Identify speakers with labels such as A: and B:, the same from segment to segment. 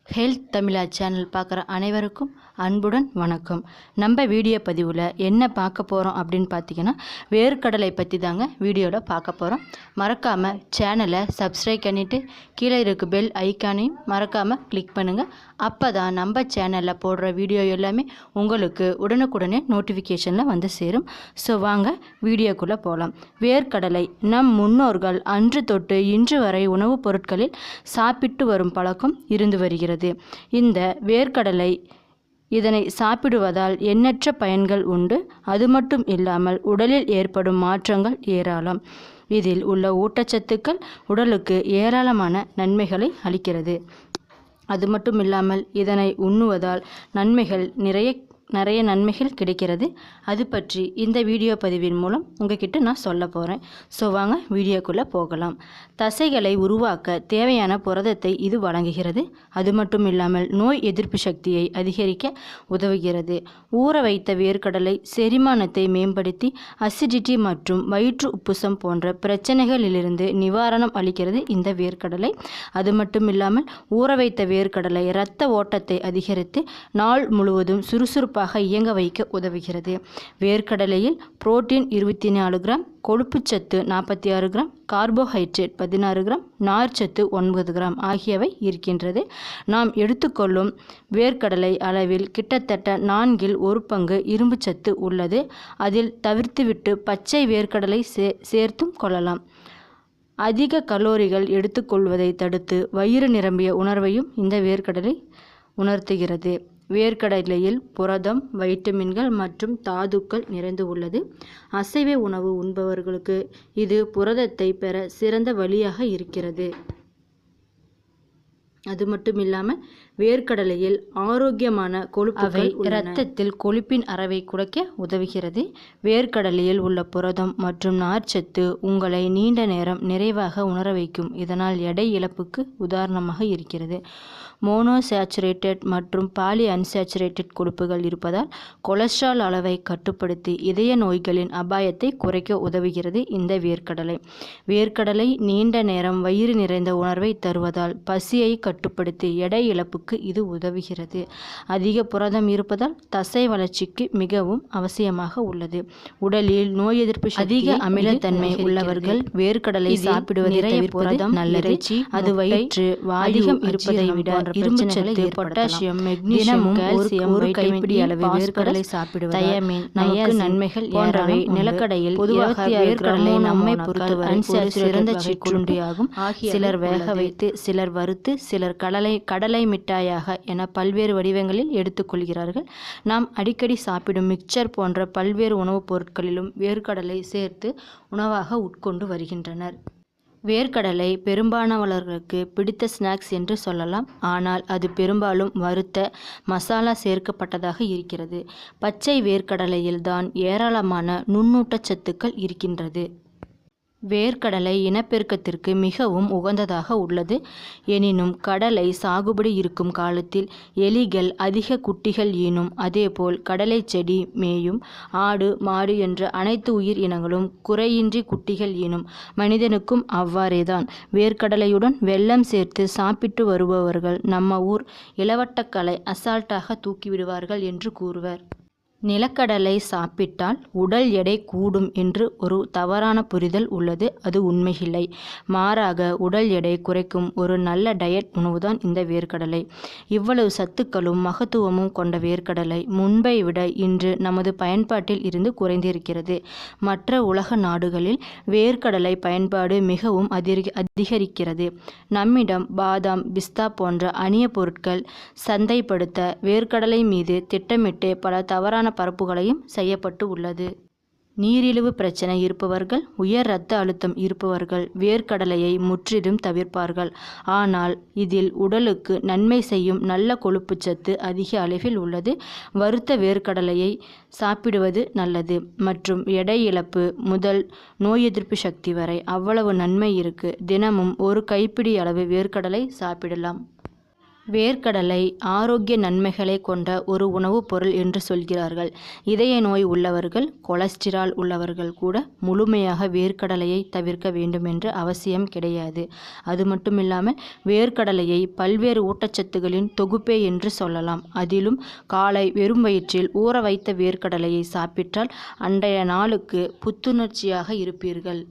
A: Health தமிழா channel பார்க்குற அனைவருக்கும் அன்புடன் வணக்கம். நம்ம வீடியோ பதிவில் என்ன பார்க்க போகிறோம் அப்படின்னு பார்த்தீங்கன்னா, வேர்க்கடலை பற்றி தாங்க வீடியோவில் பார்க்க போகிறோம். மறக்காமல் சேனலை சப்ஸ்கிரைப் பண்ணிவிட்டு கீழே இருக்க பெல் ஐக்கானையும் மறக்காமல் கிளிக் பண்ணுங்கள். அப்போ தான் நம்ம சேனலில் போடுற வீடியோ எல்லாமே உங்களுக்கு உடனுக்குடனே நோட்டிஃபிகேஷனில் வந்து சேரும். ஸோ வாங்க வீடியோக்குள்ளே போகலாம். வேர்க்கடலை நம் முன்னோர்கள் அன்று தொட்டு இன்று வரை உணவுப் பொருட்களில் சாப்பிட்டு வரும் பழக்கம் இருந்து வருகிறது. இந்த வேர்க்கடலை இதனை சாப்பிடுவதால் எண்ணற்ற பயன்கள் உண்டு. அது மட்டும் இல்லாமல் உடலில் ஏற்படும் மாற்றங்கள் ஏராளம். இதில் உள்ள ஊட்டச்சத்துக்கள் உடலுக்கு ஏராளமான நன்மைகளை அளிக்கிறது. அது மட்டும் இல்லாமல் இதனை உண்ணுவதால் நிறைய நன்மைகள் கிடைக்கிறது. அது பற்றி இந்த வீடியோ பதிவின் மூலம் உங்ககிட்ட நான் சொல்ல போகிறேன். ஸோ வாங்க வீடியோக்குள்ளே போகலாம். தசைகளை உருவாக்க தேவையான புரதத்தை இது வழங்குகிறது. அது மட்டும் இல்லாமல் நோய் எதிர்ப்பு சக்தியை அதிகரிக்க உதவுகிறது. ஊற வைத்த வேர்க்கடலை செரிமானத்தை மேம்படுத்தி அசிடிட்டி மற்றும் வயிற்று உப்புசம் போன்ற பிரச்சனைகளிலிருந்து நிவாரணம் அளிக்கிறது இந்த வேர்க்கடலை. அது மட்டும் இல்லாமல் ஊற வைத்த வேர்க்கடலை இரத்த ஓட்டத்தை அதிகரித்து நாள் முழுவதும் சுறுசுறுப்பாக இயங்க வைக்க உதவுகிறது. வேர்க்கடலையில் புரோட்டீன் 24 கிராம், கொழுப்புச்சத்து 46 கிராம், கார்போஹைட்ரேட் 16 கிராம், நார்ச்சத்து 9 கிராம் ஆகியவை இருக்கின்றது. நாம் எடுத்துக்கொள்ளும் வேர்க்கடலை அளவில் கிட்டத்தட்ட 1/4 பங்கு இரும்புச்சத்து உள்ளது. அதில் தவிர்த்துவிட்டு பச்சை வேர்க்கடலை சேர்த்தும் கொள்ளலாம். அதிக கலோரிகள் எடுத்துக்கொள்வதை தடுத்து வயிறு நிரம்பிய உணர்வையும் இந்த வேர்க்கடலை உணர்த்துகிறது. வேர்க்கடலையில் புரதம், வைட்டமின்கள் மற்றும் தாதுக்கள் நிறைந்து உள்ளது. அசைவ உணவு உண்பவர்களுக்கு இது புரதத்தை பெற சிறந்த வழியாக இருக்கிறது. அது மட்டும் இல்லாமல் வேர்க்கடலையில் ஆரோக்கியமான கொழுப்புகள் இரத்தத்தில் கொழுப்பின் அளவை குறைக்க உதவுகிறது. வேர்க்கடலையில் உள்ள புரதம் மற்றும் நார்ச்சத்து உங்களை நீண்ட நேரம் நிறைவாக உணர வைக்கும். இதனால் எடை இழப்புக்கு உதாரணமாக இருக்கிறது. மோனோசாச்சுரேட்டட் மற்றும் பாலி அன்சாச்சுரேட்டட் கொழுப்புகள் இருப்பதால் கொலஸ்ட்ரால் அளவை கட்டுப்படுத்தி இதய நோய்களின் அபாயத்தை குறைக்க உதவுகிறது இந்த வேர்க்கடலை. வேர்க்கடலை நீண்ட நேரம் வயிறு நிறைந்த உணர்வை தருவதால் பசியை கட்டுப்படுத்தி எடை இழப்புக்கு இது உதவுகிறது. அதிக புரதம் இருப்பதால் தசை வளர்ச்சிக்கு மிகவும் அவசியமாக உள்ளது. உடலில் நோய் எதிர்ப்பு அதிக அமிலத்தன்மை உள்ளவர்கள் வேர்க்கடலை சாப்பிடுவது புரதம் நல்லது. அது வயிற்று வாதிகம் இருப்பதை விட இரும்புச்சத்து, பொட்டாசியம், மெக்னீசியம், கால்சியம், ஒரு கைப்பிடி அளவு வேர்க்கடலை சாப்பிடுவதால் நமக்கு நன்மைகள் போன்றவை நிலக்கடையில் பொதுவாக வேர்க்கடலை நம்மை பொறுத்தவரை சிறந்த சிற்றுண்டியாகும். சிலர் வேக வைத்து, சிலர் வறுத்து, சிலர் கடலை மிட்டாயாக என பல்வேறு வடிவங்களில் எடுத்துக்கொள்கிறார்கள். நாம் அடிக்கடி சாப்பிடும் மிக்சர் போன்ற பல்வேறு உணவுப் பொருட்களிலும் வேர்க்கடலை சேர்த்து உணவாக உட்கொண்டு வருகின்றனர். வேர்க்கடலை பெரும்பாலானவர்களுக்கு பிடித்த ஸ்நாக்ஸ் என்று சொல்லலாம். ஆனால் அது பெரும்பாலும் வறுத்த மசாலா சேர்க்கப்பட்டதாக இருக்கிறது. பச்சை வேர்க்கடலையில் தான் ஏராளமான நுண்ணூட்டச்சத்துக்கள் இருக்கின்றது. வேர்க்கடலை இனப்பெருக்கத்திற்கு மிகவும் உகந்ததாக உள்ளது. எனினும் கடலை சாகுபடி இருக்கும் காலத்தில் எலிகள் அதிக குட்டிகள் ஈனும். அதேபோல் கடலை செடி மேயும் ஆடு, மாடு என்ற அனைத்து உயிர் இனங்களும் குறையின்றி குட்டிகள் ஈனும். மனிதனுக்கும் அவ்வாறேதான். வேர்க்கடலையுடன் வெல்லம் சேர்த்து சாப்பிட்டு வருபவர்கள் நம்ம ஊர் இளவட்டக்களை அசால்ட்டாக தூக்கிவிடுவார்கள் என்று கூறுவர். நிலக்கடலை சாப்பிட்டால் உடல் எடை கூடும் என்று ஒரு தவறான புரிதல் உள்ளது. அது உண்மையில்லை. மாறாக உடல் எடை குறைக்கும் ஒரு நல்ல டயட் உணவுதான் இந்த வேர்க்கடலை. இவ்வளவு சத்துக்களும் மகத்துவமும் கொண்ட வேர்க்கடலை முன்பை விட இன்று நமது பயன்பாட்டில் இருந்து குறைந்திருக்கிறது. மற்ற உலக நாடுகளில் வேர்க்கடலை பயன்பாடு மிகவும் அதிகரிக்கிறது. நம்மிடம் பாதாம், பிஸ்தா போன்ற அந்நிய பொருட்கள் சந்தைப்படுத்த வேர்க்கடலை மீது திட்டமிட்டு பல தவறான பரப்புகளையும் செய்யப்பட்டு உள்ளது. நீரிழிவு பிரச்சனை இருப்பவர்கள், உயர் இரத்த அழுத்தம் இருப்பவர்கள் வேர்க்கடலையை முற்றிலும் தவிர்ப்பார்கள். ஆனால் இதில் உடலுக்கு நன்மை செய்யும் நல்ல கொழுப்புச்சத்து அதிக அளவில் உள்ளது. வறுத்த வேர்க்கடலையை சாப்பிடுவது நல்லது. மற்றும் எடை இழப்பு முதல் நோய் எதிர்ப்பு சக்தி வரை அவ்வளவு நன்மை இருக்கு. தினமும் ஒரு கைப்பிடி அளவு வேர்க்கடலை சாப்பிடலாம். வேர்க்கடலை ஆரோக்கிய நன்மைகளை கொண்ட ஒரு உணவுப் பொருள் என்று சொல்கிறார்கள். இதய நோய் உள்ளவர்கள், கொலஸ்ட்ரால் உள்ளவர்கள் கூட முழுமையாக வேர்க்கடலையை தவிர்க்க வேண்டும் என்று அவசியம் கிடையாது. அது மட்டுமில்லாமல் வேர்க்கடலையை பல்வேறு ஊட்டச்சத்துகளின் தொகுப்பே என்று சொல்லலாம். அதிலும் காலை வெறும் வயிற்றில் ஊற வைத்த வேர்க்கடலையை சாப்பிட்டால் அன்றைய நாளுக்கு புத்துணர்ச்சியாக இருப்பீர்கள்.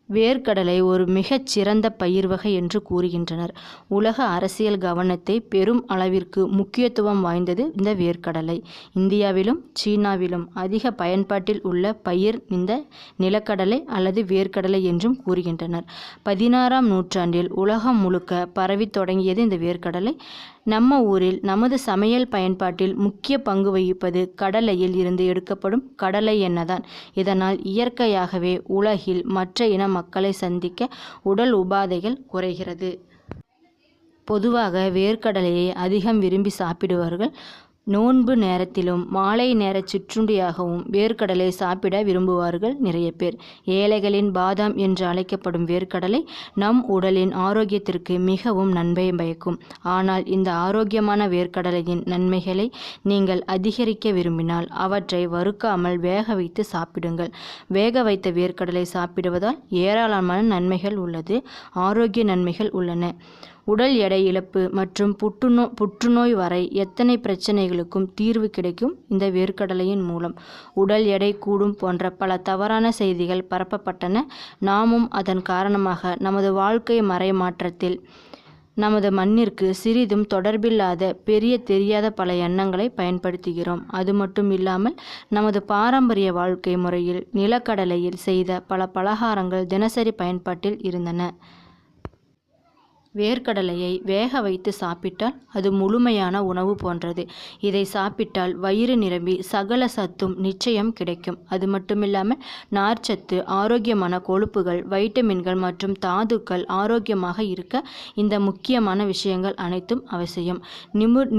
A: வேர்க்கடலை ஒரு மிகச் சிறந்த பயிர் வகை என்று கூறுகின்றனர். உலக அரசியல் கவனத்தை பெரும் அளவிற்கு முக்கியத்துவம் வாய்ந்தது இந்த வேர்க்கடலை. இந்தியாவிலும் சீனாவிலும் அதிக பயன்பாட்டில் உள்ள பயிர் இந்த நிலக்கடலை அல்லது வேர்க்கடலை என்றும் கூறுகின்றனர். 16ஆம் நூற்றாண்டில் உலகம் முழுக்க பரவி தொடங்கியது இந்த வேர்க்கடலை. நம்ம ஊரில் நமது சமையல் பயன்பாட்டில் முக்கிய பங்கு வகிப்பது கடலையில் இருந்து எடுக்கப்படும் கடலை எண்ணெய் தான். இதனால் இயற்கையாகவே உலகில் மற்ற இன மக்களை சந்திக்க உடல் உபாதைகள் குறைகிறது. பொதுவாக வேர்க்கடலையை அதிகம் விரும்பி சாப்பிடுவார்கள். நோன்பு நேரத்திலும் மாலை நேர சிற்றுண்டியாகவும் வேர்க்கடலை சாப்பிட விரும்புவார்கள் நிறைய பேர். ஏழைகளின் பாதாம் என்று அழைக்கப்படும் வேர்க்கடலை நம் உடலின் ஆரோக்கியத்திற்கு மிகவும் நன்மை பயக்கும். ஆனால் இந்த ஆரோக்கியமான வேர்க்கடலையின் நன்மைகளை நீங்கள் அதிகரிக்க விரும்பினால் அவற்றை வறுக்காமல் வேக வைத்து சாப்பிடுங்கள். வேக வைத்த வேர்க்கடலை சாப்பிடுவதால் ஏராளமான நன்மைகள் உள்ளது. ஆரோக்கிய நன்மைகள் உள்ளன. உடல் எடை இழப்பு மற்றும் புற்றுநோய் வரை எத்தனை பிரச்சனைகளுக்கும் தீர்வு கிடைக்கும் இந்த வேர்க்கடலையின் மூலம். உடல் எடை கூடும் போன்ற பல தவறான செய்திகள் பரப்பப்பட்டன. நாமும் அதன் காரணமாக நமது வாழ்க்கை மாற்றத்தில் நமது மண்ணிற்கு சிறிதும் தொடர்பில்லாத பெரிய தெரியாத பல எண்ணங்களை பயன்படுத்துகிறோம். அது மட்டும் இல்லாமல் நமது பாரம்பரிய வாழ்க்கை முறையில் நிலக்கடலையில் செய்த பல பலகாரங்கள் தினசரி பயன்பாட்டில் இருந்தன. வேர்க்கடலையை வேக வைத்து சாப்பிட்டால் அது முழுமையான உணவு போன்றது. இதை சாப்பிட்டால் வயிறு நிரம்பி சகல சத்தும் நிச்சயம் கிடைக்கும். அது மட்டுமில்லாமல் நார்ச்சத்து, ஆரோக்கியமான கொழுப்புகள், வைட்டமின்கள் மற்றும் தாதுக்கள் ஆரோக்கியமாக இருக்க இந்த முக்கியமான விஷயங்கள் அனைத்தும் அவசியம்.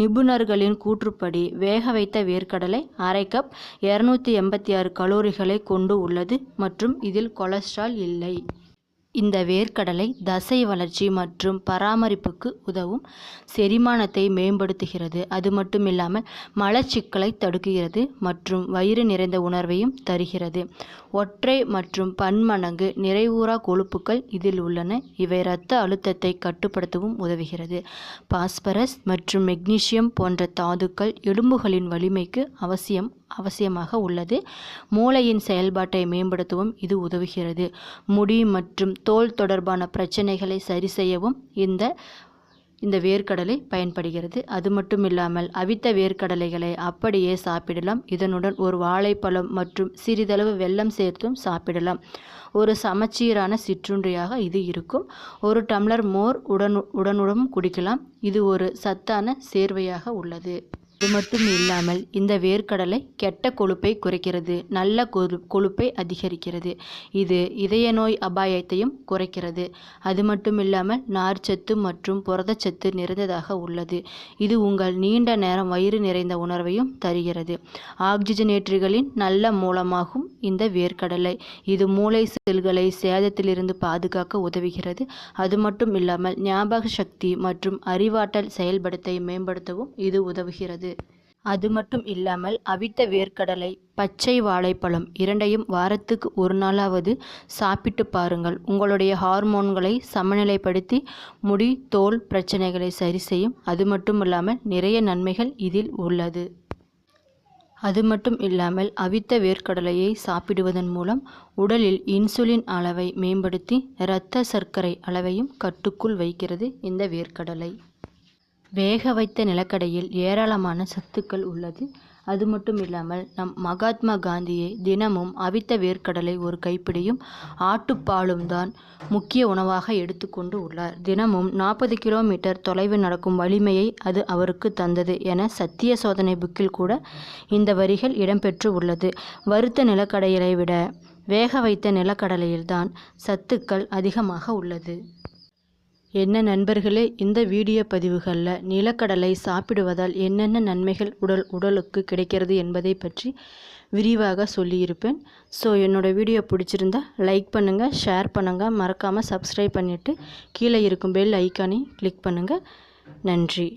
A: நிபுணர்களின் கூற்றுப்படி வேக வைத்த வேர்க்கடலை அரை கப் 286 கலோரிகளை கொண்டு உள்ளது மற்றும் இதில் கொலஸ்ட்ரால் இல்லை. இந்த வேர்க்கடலை தசை வளர்ச்சி மற்றும் பராமரிப்புக்கு உதவும். செரிமானத்தை மேம்படுத்துகிறது. அது மட்டுமில்லாமல் மலச்சிக்கலை தடுக்குகிறது மற்றும் வயிறு நிறைந்த உணர்வையும் தருகிறது. ஒற்றை மற்றும் பன்மடங்கு நிறைவுறா கொழுப்புகள் இதில் உள்ளன. இவை இரத்த அழுத்தத்தை கட்டுப்படுத்தவும் உதவுகிறது. பாஸ்பரஸ் மற்றும் மெக்னீசியம் போன்ற தாதுக்கள் எலும்புகளின் வலிமைக்கு அவசியமாக உள்ளது. மூளையின் செயல்பாட்டை மேம்படுத்தவும் இது உதவுகிறது. முடி மற்றும் தோல் தொடர்பான பிரச்சனைகளை சரி செய்யவும் இந்த வேர்க்கடலை பயன்படுகிறது. அது மட்டும் இல்லாமல் அவித்த வேர்க்கடலைகளை அப்படியே சாப்பிடலாம். இதனுடன் ஒரு வாழைப்பழம் மற்றும் சிறிதளவு வெல்லம் சேர்த்தும் சாப்பிடலாம். ஒரு சமச்சீரான சிற்றுண்டியாக இது இருக்கும். ஒரு டம்ளர் மோர் உடனுடன் குடிக்கலாம். இது ஒரு சத்தான சேர்வையாக உள்ளது. இது மட்டும் இல்லாமல் இந்த வேர்க்கடலை கெட்ட கொழுப்பை குறைக்கிறது, நல்ல கொழுப்பை அதிகரிக்கிறது. இது இதய நோய் அபாயத்தையும் குறைக்கிறது. அது மட்டும் இல்லாமல் நார்ச்சத்து மற்றும் புரதச்சத்து நிறைந்ததாக உள்ளது. இது உங்கள் நீண்ட நேரம் வயிறு நிறைந்த உணர்வையும் தருகிறது. ஆக்சிஜனேற்றிகளின் நல்ல மூலமாகும் இந்த வேர்க்கடலை. இது மூளை செல்களை சேதத்திலிருந்து பாதுகாக்க உதவுகிறது. அது மட்டும் இல்லாமல் ஞாபக சக்தி மற்றும் அறிவாற்றல் செயல்படுத்தை மேம்படுத்தவும் இது உதவுகிறது. அது மட்டும் இல்லாமல் அவித்த வேர்க்கடலை, பச்சை வாழைப்பழம் இரண்டையும் வாரத்துக்கு ஒரு நாளாவது சாப்பிட்டு பாருங்கள். உங்களுடைய ஹார்மோன்களை சமநிலைப்படுத்தி முடி, தோல் பிரச்சனைகளை சரி செய்யும். அது மட்டும் இல்லாமல் நிறைய நன்மைகள் இதில் உள்ளது. அது மட்டும் இல்லாமல் அவித்த வேர்க்கடலையை சாப்பிடுவதன் மூலம் உடலில் இன்சுலின் அளவை மேம்படுத்தி இரத்த சர்க்கரை அளவையும் கட்டுக்குள் வைக்கிறது இந்த வேர்க்கடலை. வேக வைத்த நிலக்கடையில் ஏராளமான சத்துக்கள் உள்ளது. அது மட்டும் இல்லாமல் நம் மகாத்மா காந்தியை தினமும் அவித்த வேர்க்கடலை ஒரு கைப்பிடியும் ஆட்டுப்பாலும் தான் முக்கிய உணவாக எடுத்துக்கொண்டு உள்ளார். தினமும் 40 கிலோமீட்டர் தொலைவு நடக்கும் வலிமையை அது அவருக்கு தந்தது என சத்திய சோதனை புக்கில் கூட இந்த வரிகள் இடம்பெற்று உள்ளது. வறுத்த நிலக்கடையை விட வேக வைத்த நிலக்கடலையில்தான் சத்துக்கள் அதிகமாக உள்ளது. என்ன நண்பர்களே, இந்த வீடியோ பதிவுகளில் நிலக்கடலை சாப்பிடுவதால் என்னென்ன நன்மைகள் உடலுக்கு கிடைக்கிறது என்பதை பற்றி விரிவாக சொல்லியிருப்பேன். ஸோ என்னோடய வீடியோ பிடிச்சிருந்தா லைக் பண்ணுங்கள், ஷேர் பண்ணுங்கள், மறக்காமல் சப்ஸ்கிரைப் பண்ணிவிட்டு கீழே இருக்கும் பெல் ஐக்கானை கிளிக் பண்ணுங்கள். நன்றி.